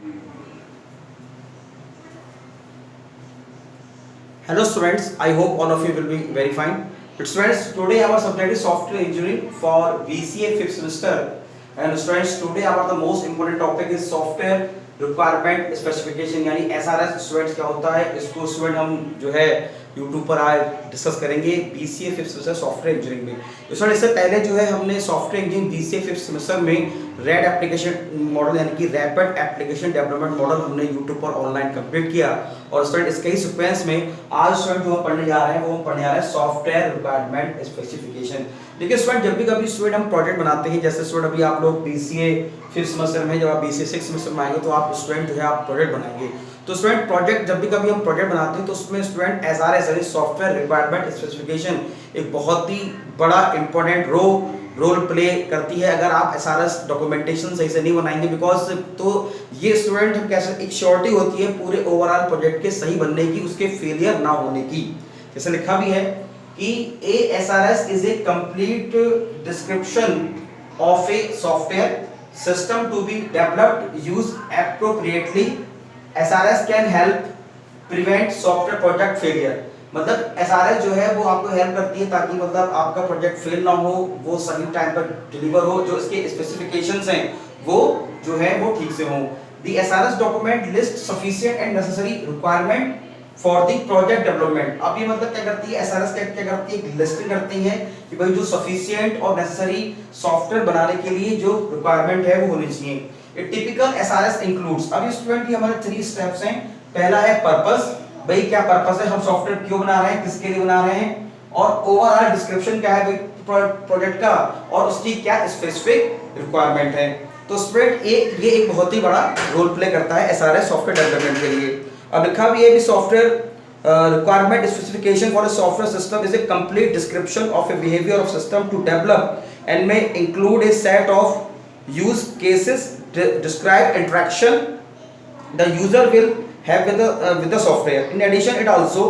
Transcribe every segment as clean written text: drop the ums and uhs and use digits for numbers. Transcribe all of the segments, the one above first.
Hello students, I hope all of you will be very fine. Students, today our subject is software engineering for VCA 5th semester. And students, today our the most important topic is software requirement specification यानी SRS. Students क्या होता है, इसको student हम जो है YouTube पर आए डिस्कस करेंगे BCA 5th semester software engineering में. स्टूडेंट इससे पहले जो है हमने software engineering BCA 5th semester में रैड एप्लीकेशन मॉडल यानी कि रैपिड एप्लीकेशन डेवलपमेंट मॉडल हमने यूट्यूब पर ऑनलाइन कंप्लीट किया. और स्टूडेंट इसके ही सीक्वेंस में आज स्टूडेंट जो हम पढ़ने जा रहे हैं वो हम पढ़ने जा रहे हैं सॉफ्टवेयर रिक्वायरमेंट स्पेसिफिकेशन. देखिए स्टूडेंट, जब भी कभी स्टूडेंट हम प्रोजेक्ट बनाते हैं, जैसे स्टूडेंट अभी आप लोग BCA 5th सेमेस्टर में, जब आप BCA 6th सेमेस्टर में आएंगे तो आप स्टूडेंट जो है आप प्रोजेक्ट बनाएंगे. तो स्टूडेंट प्रोजेक्ट जब भी कभी हम प्रोजेक्ट बनाते हैं तो उसमें स्टूडेंट SRS यानी सॉफ्टवेयर रिक्वायरमेंट स्पेसिफिकेशन एक बहुत ही बड़ा इंपॉर्टेंट रोल प्ले करती है. अगर आप SRS डॉक्यूमेंटेशन सही से नहीं बनाएंगे बिकॉज तो ये स्टूडेंट हम कैसे एक श्योरिटी होती है पूरे ओवरऑल प्रोजेक्ट के सही बनने की, उसके फेलियर ना होने की. जैसे लिखा भी है कि SRS is a complete description of a software system to be developed use appropriately. SRS can help prevent software project failure. मतलब SRS जो है वो आपको हेल्प करती है ताकि मतलब आपका प्रोजेक्ट फेल ना हो, वो सही टाइम पर डिलीवर हो, जो इसके स्पेसिफिकेशंस हैं वो जो है वो ठीक से हों. The SRS document list sufficient and necessary requirement for the project development. अब ये मतलब क्या करती है SRS क्या करती है, लिस्टिंग करती है कि भाई जो सफिशिएंट और नेसेसरी सॉफ्टवेयर बनाने के लिए जो रिक्वायरमेंट है वो होनी चाहिए. ए टिपिकल SRS इंक्लूड्स. अब स्टूडेंट ये हमारे 3 स्टेप्स हैं. पहला है पर्पस, भाई क्या पर्पस है, हम सॉफ्टवेयर क्यों बना रहे हैं, किसके लिए बना रहे हैं, और ओवरऑल डिस्क्रिप्शन क्या है प्रोजेक्ट का और उसकी क्या स्पेसिफिक रिक्वायरमेंट है. तो स्टूडेंट ये एक बहुत ही बड़ा रोल प्ले करता है SRS सॉफ्टवेयर डेवलपमेंट के लिए. अब लिखा भी है कि software requirement specification for a software system is a complete description of a behaviour of system to develop and may include a set of use cases describe interaction the user will have with the software. In addition, it also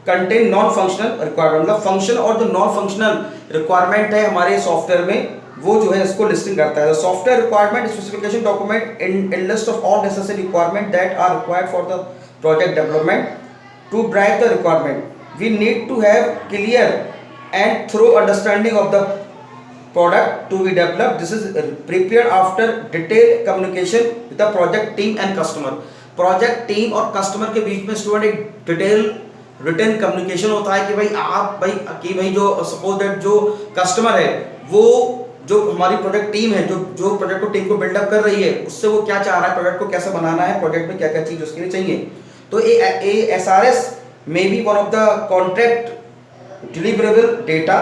contain non-functional requirement. मतलब function और जो non functional requirement है हमारे software में वो जो है इसको लिस्टिंग करता है. Software requirement specification document in list of all necessary requirement that are required for the project development. To drive the requirement we need to have clear and thorough understanding of the product to be developed. This is prepared after detailed communication with the project team and customer. Project team और customer के बीच में student एक detail written communication होता है कि भाई आप भाई जो सपोज दैट जो कस्टमर है वो जो हमारी प्रोजेक्ट टीम है जो प्रोजेक्ट को टीम को बिल्डअप कर रही है उससे वो क्या चाह रहा है, प्रोजेक्ट को कैसे बनाना है, प्रोजेक्ट में क्या क्या चीज उसके लिए चाहिए. तो SRS may be one of the contract deliverable data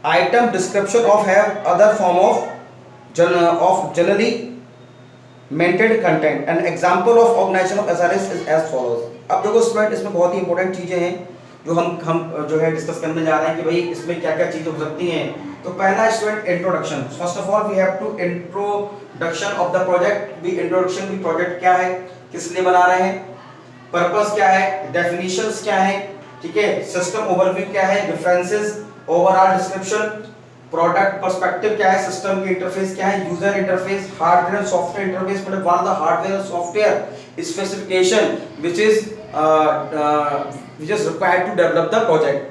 item description of have other form of generally maintained content. An example of organization of SRS is as follows. अब देखो स्टूडेंट इसमें बहुत ही इंपॉर्टेंट चीजें हैं जो हम जो है डिस्कस करने जा रहे हैं कि भाई इसमें क्या क्या चीजें हो सकती हैं. तो पहला student introduction. First of all we have to introduction of the project. भी इंट्रोडक्शन भी प्रोजेक्ट क्या है, किस लिए बना रहे हैं, पर्पस क्या है, डेफिनेशंस क्या है, ठीक है, सिस्टम ओवरव्यू क्या है, references, overall description, product perspective क्या है, सिस्टम की इंटरफेस क्या है, user interface, hardware and software interface, मतलब what are the hardware and software specification which is required to develop the project.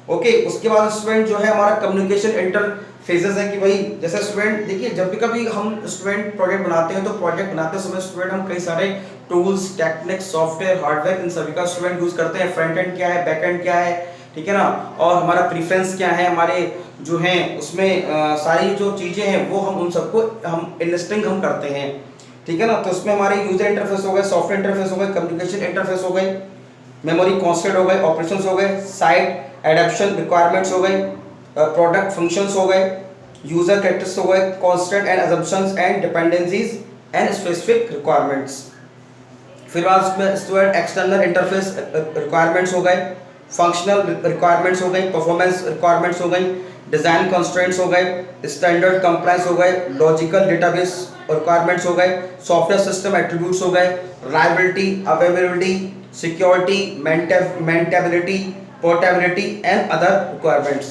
Okay, उसके बाद स्टूडेंट जो है हमारा कम्युनिकेशन इंटरफेसेस है कि भाई जैसे स्टूडेंट देखिए जब भी कभी हम स्टूडेंट प्रोजेक्ट बनाते हैं तो प्रोजेक्ट बनाते समय स्टूडेंट हम कई सारे टूल्स, टेक्निक्स, सॉफ्टवेयर, हार्डवेयर इन सभी का स्टूडेंट यूज करते हैं. फ्रंट एंड क्या है, बैक एंड क्या है, ठीक है ना, और हमारा प्रेफरेंस क्या है, हमारे जो हैं उसमें सारी जो चीजें हैं वो हम उन सबको हम लिस्टिंग हम करते हैं, ठीक है ना. तो उसमें हमारे यूजर इंटरफेस हो गए, सॉफ्टवेयर इंटरफेस हो गए, कम्युनिकेशन इंटरफेस हो गए, मेमोरी कॉन्स्टेंट हो गए, ऑपरेशंस हो गए, साइट एडेप्शन रिक्वायरमेंट्स हो गए, प्रोडक्ट फंक्शंस हो गए, यूजर कैरेक्टरिस्टिक्स हो गए, constant and assumptions and dependencies and specific requirements. फिर बाद उसमें स्टूडेंट एक्सटर्नल इंटरफेस रिक्वायरमेंट्स हो गए, फंक्शनल रिक्वायरमेंट्स हो गई, परफॉर्मेंस रिक्वायरमेंट्स हो गई, डिजाइन कंस्ट्रेंट्स हो गए, स्टैंडर्ड कंप्लायंस हो गए, लॉजिकल डेटाबेस रिक्वायरमेंट्स हो गए, सॉफ्टवेयर सिस्टम एट्रीब्यूट्स हो गए, reliability, availability, security, maintainability, portability and other requirements.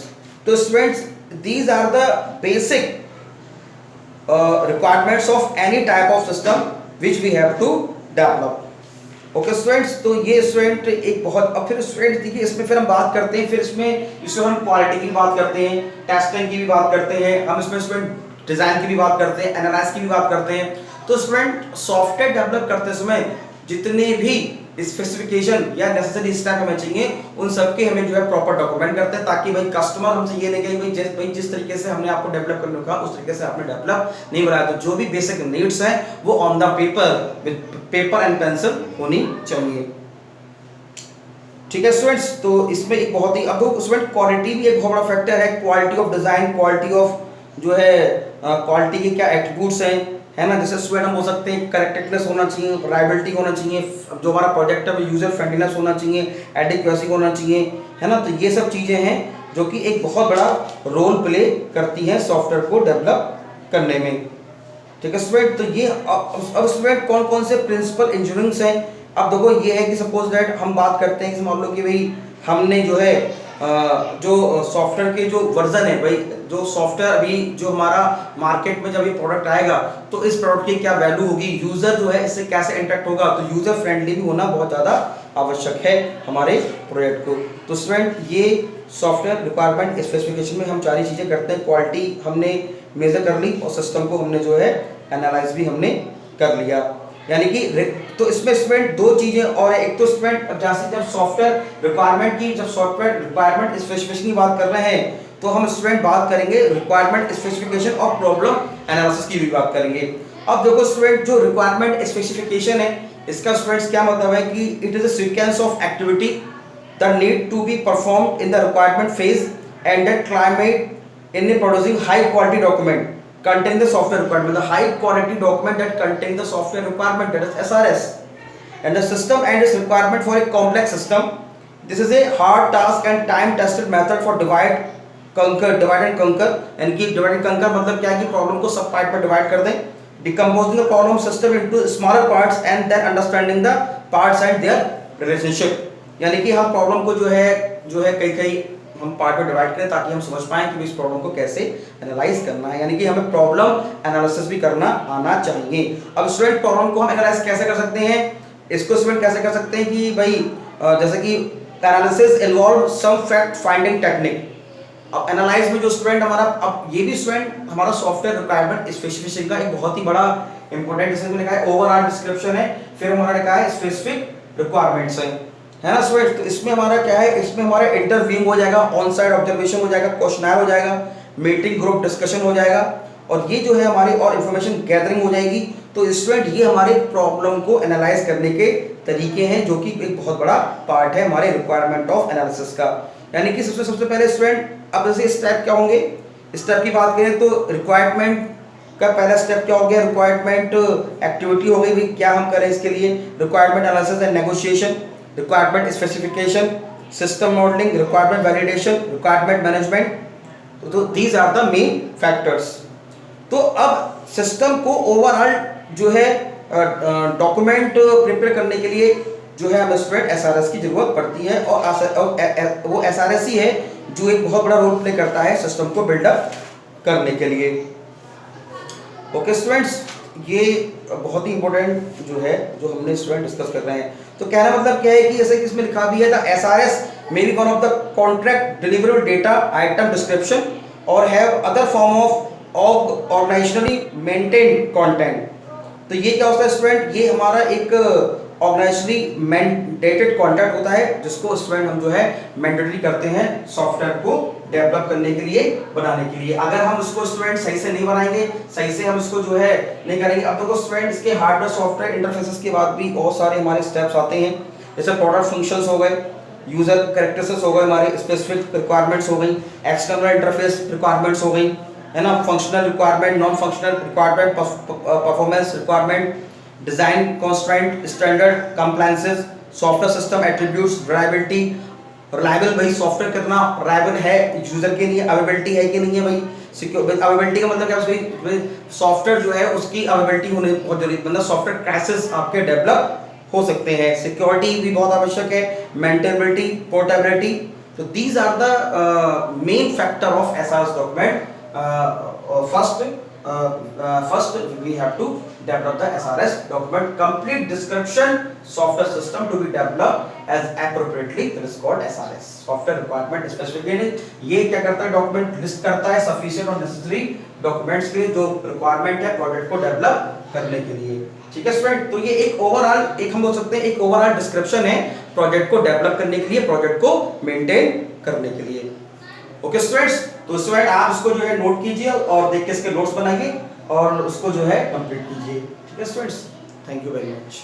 तो students these are the basic requirements of any type of system which we have to develop. Okay students, तो ये student एक बहुत, अब फिर स्टूडेंट देखिए इसमें फिर हम बात करते हैं, फिर इसमें हम क्वालिटी की भी बात करते हैं, टेस्टिंग की भी बात करते हैं, हम इसमें स्टूडेंट डिजाइन की भी बात करते हैं, एनालाइज की भी बात करते हैं। तो स्टूडेंट सॉफ्टवेयर डेवलप करते समय जितने भी स्पेसिफिकेशन या नेसेसरी स्टेप हमें चाहिए उन सब के हमें जो है प्रॉपर डॉक्यूमेंट करते हैं, ताकि भाई कस्टमर हमसे ये नहीं कहे भाई जिस तरीके से हमने आपको डेवलप करने को कहा उस तरीके से आपने डेवलप नहीं बनाया। तो जो भी बेसिक नीड्स हैं वो on the paper with paper and pencil होनी चाहिए। ठीक है स्टूडेंट्स, तो इसमें एक बहुत ही, अब स्टूडेंट क्वालिटी भी एक बहुत बड़ा फैक्टर है। Quality of design, quality of जो है क्वालिटी के क्या एट्रीब्यूट्स हैं, है ना। जैसे स्टूडेंट हम हो सकते हैं करेक्टेडनेस होना चाहिए, रिलायबिलिटी होना चाहिए, जो हमारा प्रोजेक्ट है यूजर फ्रेंडलीनेस होना चाहिए, एडिक्वेसी होना चाहिए, है ना। तो ये सब चीज़ें हैं जो कि एक बहुत बड़ा रोल प्ले करती हैं सॉफ्टवेयर को डेवलप करने में। ठीक है स्टूडेंट, तो ये अब स्टूडेंट कौन कौन से प्रिंसिपल इंजीनियरिंग्स हैं। अब देखो ये है कि सपोज दैट हम बात करते हैं कि मान लो कि भाई हमने जो है जो सॉफ्टवेयर के जो वर्जन है भाई, जो सॉफ्टवेयर अभी जो हमारा मार्केट में जब ये प्रोडक्ट आएगा तो इस प्रोडक्ट की क्या वैल्यू होगी, यूजर जो है इससे कैसे इंटरेक्ट होगा। तो यूजर फ्रेंडली भी होना बहुत ज़्यादा आवश्यक है हमारे प्रोजेक्ट को। तो स्टूडेंट ये सॉफ्टवेयर रिक्वायरमेंट स्पेसिफिकेशन में हम सारी चीज़ें करते हैं। क्वालिटी हमने मेजर कर ली और सिस्टम को हमने जो है एनालाइज भी हमने कर लिया। यानी कि तो इसमें स्टूडेंट दो चीजें और एक तो स्टूडेंट जब सॉफ्टवेयर रिक्वायरमेंट की, जब सॉफ्टवेयर रिक्वायरमेंट स्पेसिफिकेशन की बात कर रहे हैं तो हम स्टूडेंट बात करेंगे रिक्वायरमेंट स्पेसिफिकेशन और प्रॉब्लम एनालिसिस की भी बात करेंगे। अब देखो स्टूडेंट जो रिक्वायरमेंट स्पेसिफिकेशन है इसका स्टूडेंट्स क्या मतलब है कि it is a sequence of activity that need to be performed in the requirement phase and that climate in producing high quality document contain the software requirement, the high quality document that contain the software requirement, that is SRS, and the system and its requirement for a complex system. This is a hard task and time tested method for divide and conquer, and की divide and conquer मतलब क्या है कि problem को सब part में divide कर दें, decomposing the problem system into smaller parts and then understanding the parts and their relationship। यानी कि हम प्रॉब्लम को जो है कई हम पार्ट में डिवाइड करें ताकि हम समझ पाएं कि इस प्रॉब्लम को कैसे एनालाइज करना है। यानी कि हमें प्रॉब्लम एनालिसिस भी करना आना चाहिए। अब स्टूडेंट प्रॉब्लम को हम एनालाइज कैसे कर सकते हैं, इसको स्टूडेंट कैसे कर सकते हैं कि भाई जैसे कि analysis involve some fact finding technique. अब एनालाइज में जो स्टूडेंट हमारा, अब ये भी स्टूडेंट हमारा सॉफ्टवेयर रिक्वायरमेंट स्पेसिफिकेशन का एक बहुत ही बड़ा इंपॉर्टेंट, इसमें लिखा है ओवरऑल डिस्क्रिप्शन है, फिर हमारा लिखा है स्पेसिफिक रिक्वायरमेंट्स है ना स्टूडेंट। तो इसमें हमारा क्या है, इसमें हमारा इंटरव्यूइंग हो जाएगा, ऑन साइड ऑब्जर्वेशन हो जाएगा, क्वेश्चनर हो जाएगा, मीटिंग ग्रुप डिस्कशन हो जाएगा और ये जो है हमारी और इंफॉर्मेशन गैदरिंग हो जाएगी। तो स्टूडेंट ये हमारे प्रॉब्लम को एनालाइज करने के तरीके हैं जो कि एक बहुत बड़ा पार्ट है हमारे रिक्वायरमेंट ऑफ एनालिसिस का। यानी कि सबसे पहले स्टूडेंट, अब जैसे स्टेप क्या होंगे, स्टेप की बात करें तो रिक्वायरमेंट का पहला स्टेप क्या हो गया, रिक्वायरमेंट एक्टिविटी हो गई, भाई क्या हम करें इसके लिए, requirement analysis and negotiation, requirement specification, system modelling, requirement validation, requirement management. तो these are the main factors. तो अब सिस्टम को ओवरऑल जो है डॉक्यूमेंट प्रिपेयर करने के लिए जो है हमें स्टूडेंट एसआरएस की जरूरत पड़ती है और वो एसआरएस ही है जो एक बहुत बड़ा रोल प्ले करता है सिस्टम को बिल्डअप करने के लिए। ओके स्टूडेंट्स, ये बहुत ही इंपॉर्टेंट जो है जो हमने स्टूडेंट डिस्कस कर रहे हैं। तो कहना मतलब क्या है कि जैसे कि इसमें लिखा भी है the SRS may be one of the contract deliverable data item description or have other form of organisationally maintained content. तो ये क्या होता है स्टूडेंट, ये हमारा एक ऑर्गेनाइजेशनली मैंडेटेड कंटेंट होता है जिसको स्टूडेंट हम जो है मैंडेटरी करते हैं सॉफ्टवेयर को डेवलप करने के लिए, बनाने के लिए। अगर हम उसको स्टूडेंट सही से नहीं बनाएंगे, सही से हम इसको जो है नहीं करेंगे। अब देखो स्टूडेंट इसके हार्डवेयर सॉफ्टवेयर इंटरफेसेस के बाद भी बहुत सारे हमारे स्टेप्स आते हैं, जैसे प्रोडक्ट फंक्शंस हो गए, यूजर कैरेक्टरिस्टिक्स हो गए, हमारे स्पेसिफिक रिक्वायरमेंट्स हो गई, एक्सटर्नल इंटरफेस रिक्वायरमेंट्स हो गई, है ना, functional requirement, non functional requirement, performance requirement, design constraint, standard compliances, software system attributes, reliability, reliable भाई सॉफ्टवेयर कितना रिलायबल है यूजर के लिए, अवेलेबिलिटी है कि नहीं है भाई, सिक्योर अवेलेबिलिटी का मतलब क्या है भाई, सॉफ्टवेयर जो है उसकी अवेलेबिलिटी होने बहुत जरूरी, मतलब सॉफ्टवेयर क्रैशेस आपके डेवलप हो सकते हैं, सिक्योरिटी भी बहुत आवश्यक है, मेंटेनेबिलिटी, पोर्टेबिलिटी। तो these are the main factor of SRS document. First first we have to develop the SRS document, complete description software system to be developed as appropriately, that is called SRS, software requirement specification। ये क्या करता है, document list करता है sufficient और necessary documents के जो requirement है प्रोजेक्ट को डेवलप करने के लिए। ठीक है स्टूडेंट, तो ये एक ओवरऑल, एक हम बोल सकते हैं एक ओवरऑल डिस्क्रिप्शन है प्रोजेक्ट को डेवलप करने के लिए, प्रोजेक्ट को मेंटेन करने के लिए। ओके स्टूडेंट्स, तो स्टूडेंट आप इसको जो है नोट कीजिए और देख के इसके नोट्स बनाइए और उसको जो है कंप्लीट कीजिए। ठीक है students, thank you very much.